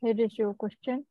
Here is your question.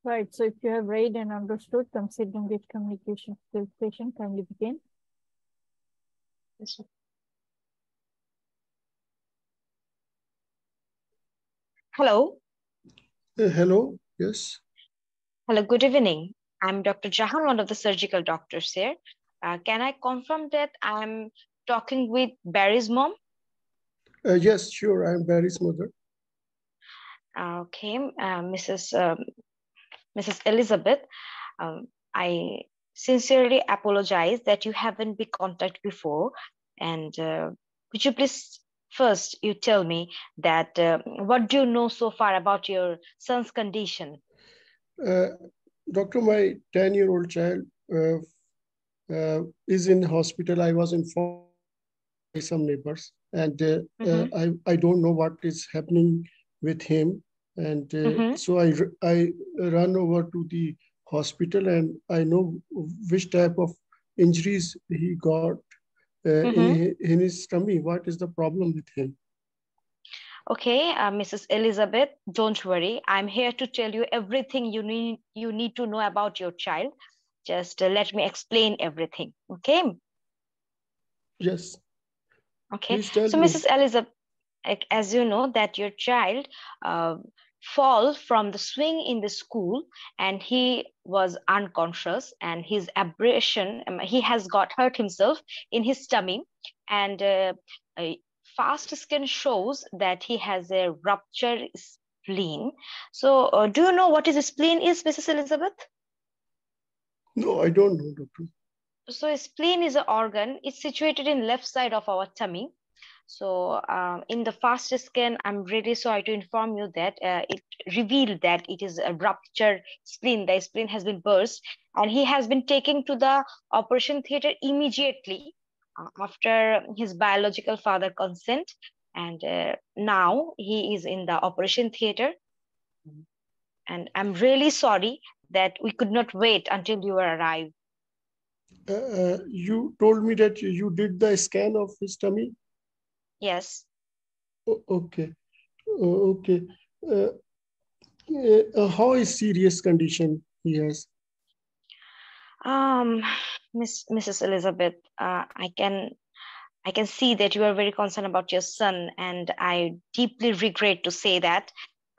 Right, so if you have read and understood, considering this communication skills session, can you begin? Yes, hello. Hello, yes. Hello, good evening. I'm Dr. Jahan, one of the surgical doctors here. Can I confirm that I'm talking with Barry's mom? Yes, sure, I'm Barry's mother. Okay, Mrs. Elizabeth, I sincerely apologize that you haven't been contacted before. And could you please first you tell me that what do you know so far about your son's condition? Doctor, my 10-year-old child is in hospital. I was informed by some neighbors, and I don't know what is happening with him. And so I run over to the hospital, and I know which type of injuries he got in his tummy. What is the problem with him? Okay, Mrs. Elizabeth, don't worry. I'm here to tell you everything you need to know about your child. Just let me explain everything. Okay. Yes. Okay. Please tell So, me. Mrs. Elizabeth, as you know that your child fall from the swing in the school and he was unconscious, and his abrasion, he has got hurt himself in his tummy, and a fast scan shows that he has a ruptured spleen. So do you know what is a spleen is, Mrs. Elizabeth? No, I don't know, doctor. So a spleen is an organ. It's situated in left side of our tummy. So in the fast scan, I'm really sorry to inform you that it revealed that it is a ruptured spleen. The spleen has been burst, and he has been taken to the operation theater immediately after his biological father consent. And now he is in the operation theater. And I'm really sorry that we could not wait until you arrived. You told me that you did the scan of his tummy? Yes. Okay. Okay. How is serious condition he has? Mrs. Elizabeth, I can see that you are very concerned about your son, and I deeply regret to say that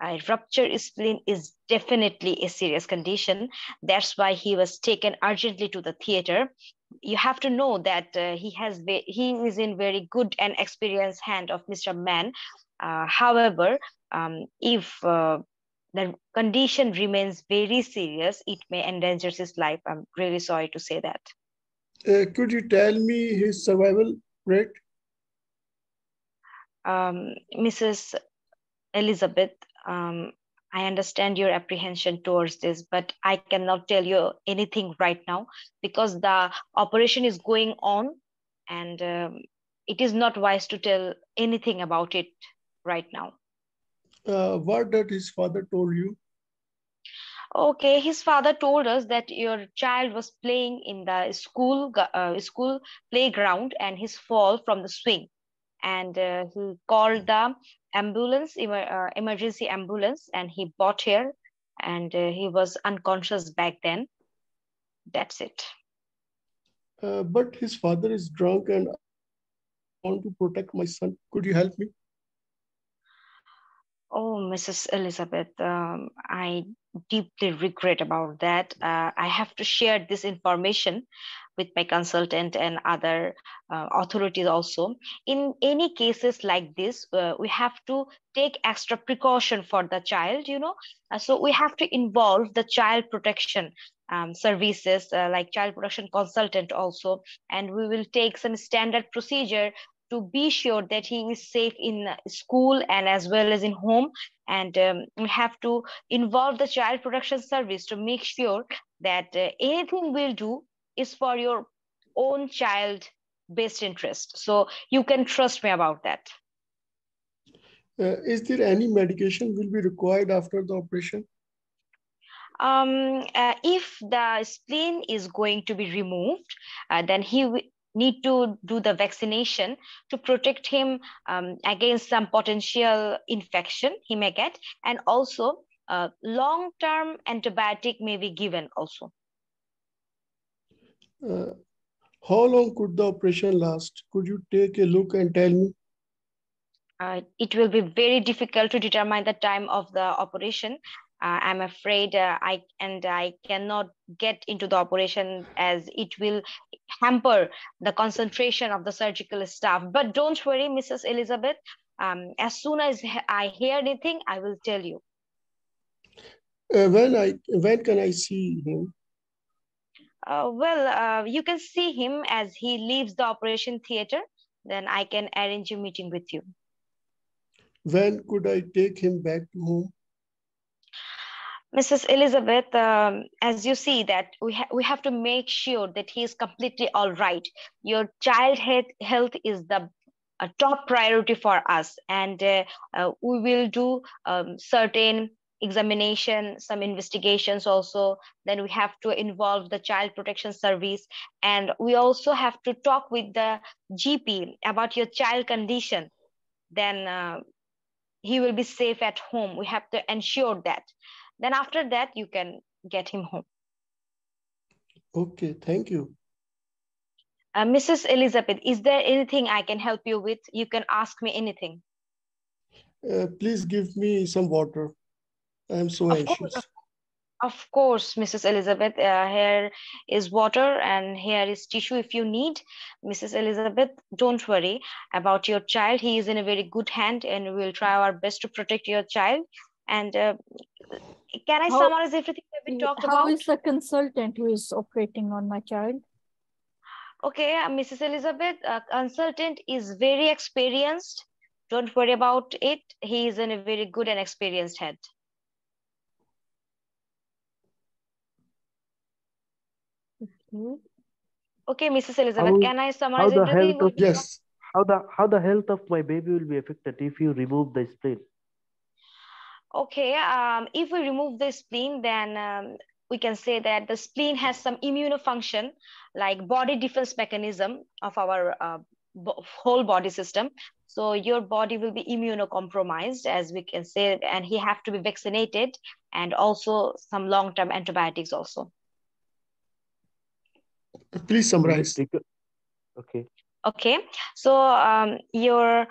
a ruptured spleen is definitely a serious condition. That's why he was taken urgently to the theater. You have to know that he is in very good and experienced hand of Mr. Mann. However, if the condition remains very serious, it may endanger his life. I'm really sorry to say that. Could you tell me his survival rate? Mrs. Elizabeth, I understand your apprehension towards this, but I cannot tell you anything right now because the operation is going on, and it is not wise to tell anything about it right now. What did his father told you? Okay, his father told us that your child was playing in the school playground and his fall from the swing, and he called the emergency ambulance, and he brought here, and he was unconscious back then. That's it. But his father is drunk and I want to protect my son. Could you help me? Oh, Mrs. Elizabeth, I deeply regret about that. I have to share this information with my consultant and other authorities also. In any cases like this, we have to take extra precaution for the child, you know. So we have to involve the child protection services like child protection consultant also, and we will take some standard procedure to be sure that he is safe in school and as well as in home. And we have to involve the child protection service to make sure that anything we'll do is for your own child best interest. So you can trust me about that. Is there any medication will be required after the operation? If the spleen is going to be removed, then he need to do the vaccination to protect him against some potential infection he may get, and also long-term antibiotic may be given also. How long could the operation last? Could you take a look and tell me? It will be very difficult to determine the time of the operation. I'm afraid I cannot get into the operation as it will hamper the concentration of the surgical staff. But don't worry, Mrs. Elizabeth. As soon as I hear anything, I will tell you. When can I see him? You can see him as he leaves the operation theater. Then I can arrange a meeting with you. When could I take him back to home? Mrs. Elizabeth, as you see that we have to make sure that he is completely all right. Your child health is the top priority for us, and we will do certain examination, some investigations also. Then we have to involve the child protection service, and we also have to talk with the GP about your child condition. Then he will be safe at home. We have to ensure that. Then after that, you can get him home. Okay, thank you. Mrs. Elizabeth, is there anything I can help you with? You can ask me anything. Please give me some water. I'm so anxious. Of course, Mrs. Elizabeth, here is water and here is tissue if you need. Mrs. Elizabeth, don't worry about your child. He is in a very good hand and we will try our best to protect your child. And can I summarize everything that we talked about? How is the consultant who is operating on my child? Okay, Mrs. Elizabeth, consultant is very experienced. Don't worry about it. He is in a very good and experienced head. Okay, Mrs. Elizabeth, can I summarize everything? Yes. How the health of my baby will be affected if you remove the spleen? Okay, if we remove the spleen, then we can say that the spleen has some immunofunction, like body defense mechanism of our whole body system. So your body will be immunocompromised, as we can say, and he have to be vaccinated, and also some long-term antibiotics also. Please summarize. Okay. Okay, so your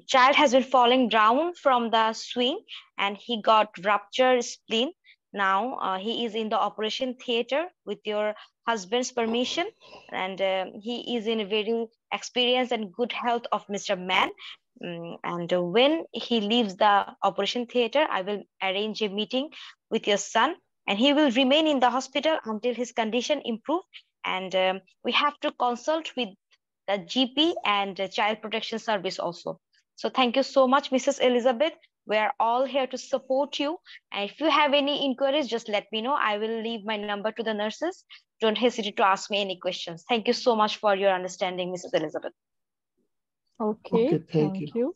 child has been falling down from the swing and he got ruptured spleen. Now he is in the operation theater with your husband's permission, and he is in a very experienced and good health of Mr. Man. And when he leaves the operation theater, I will arrange a meeting with your son, and he will remain in the hospital until his condition improves. And we have to consult with the GP and the Child Protection Service also. So thank you so much, Mrs. Elizabeth. We are all here to support you. And if you have any inquiries, just let me know. I will leave my number to the nurses. Don't hesitate to ask me any questions. Thank you so much for your understanding, Mrs. Elizabeth. Okay, thank you.